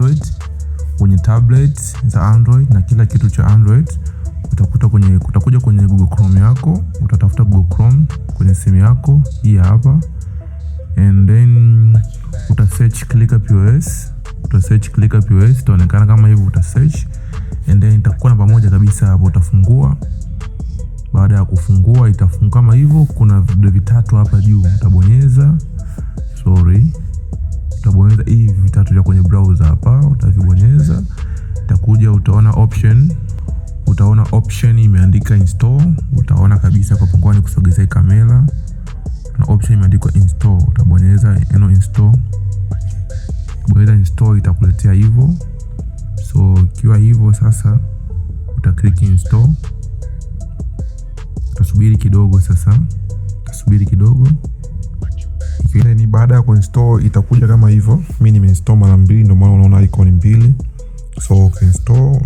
Android, kwenye tablet za Android na kila kitu cha Android, utakuja kwenye Google Chrome yako, utatafuta Google Chrome kwenye simu yako hii hapa, and then search ClickerPOS. Search ClickerPOS, itaonekana kama hivyo, search, and then itakuwa namba moja kabisa hapo, utafungua. Baada ya kufungua itafunguka kama hivyo, kuna vidude vitatu hapa juu, utabonyeza hivi vitatu vya kwenye browser hapa, utavibonyeza. Itakuja utaona option imeandika install, utaona kabisa kwa pungwani kusogezea kamera na option imeandikwa install, utabonyeza install. Bonyeza install, itakuletea hivyo. So ikiwa hivyo sasa click install. Utasubiri kidogo. Ikiwa ni baada ya kuinstall itakuja kama hivyo. Mimi nimeinstall mara 2 ndio maana unaona icon 2. So ukiinstall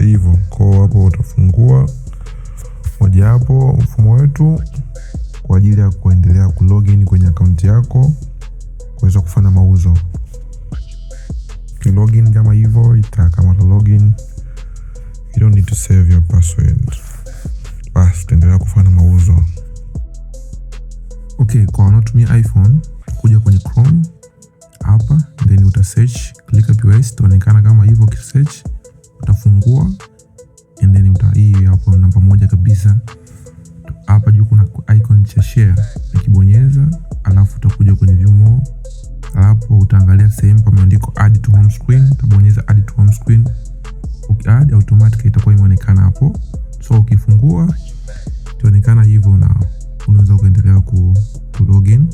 hivyo, kwa hapo utafungua moja hapo mfumo wetu kwa ajili ya kuendelea kulogin kwenye account yako kuweza kufanya mauzo. Login kama hivyo, kama login, you don't need to save your password. Basi tuendelea kufanya mauzo. Okay, kwa wanaotumia iPhone, kuja kwenye Chrome hapa, then search ClickerPOS, itaonekana kama hivyo. Ukisearch utafungua, and then hii hapo namba moja kabisa hapa juu kuna icon cha share, ukibonyeza alafu utakuja kwenye view more. Hapo utaangalia sehemu pameandikwa add to home screen, utabonyeza add to home screen. Ukiadd automatically itakuwa imeonekana hapo. So ukifungua itaonekana hivyo, na unaweza kuendelea ku login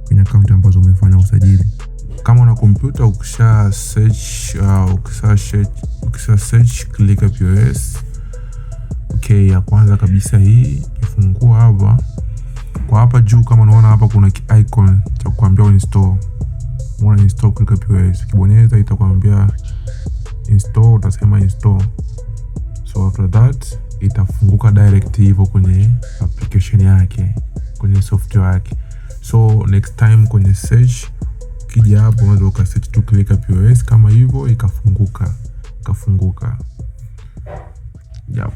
kwenye account ambazo umefanya usajili. Kama una kompyuta ukisha search ClickerPOS, okay, ya kwanza kabisa hii ifungua hapa. Kwa hapa juu kama unaona hapa kuna icon cha kuambia install. Una install ClickerPOS, ukibonyeza itakwambia install, utasema install. So after that itafunguka direct hivyo kwenye application yake, kwenye software yake. So next time kwenye search, ukija hapo unaweza ukasearch tu ClickerPOS kama hivyo, ikafunguka. Yep.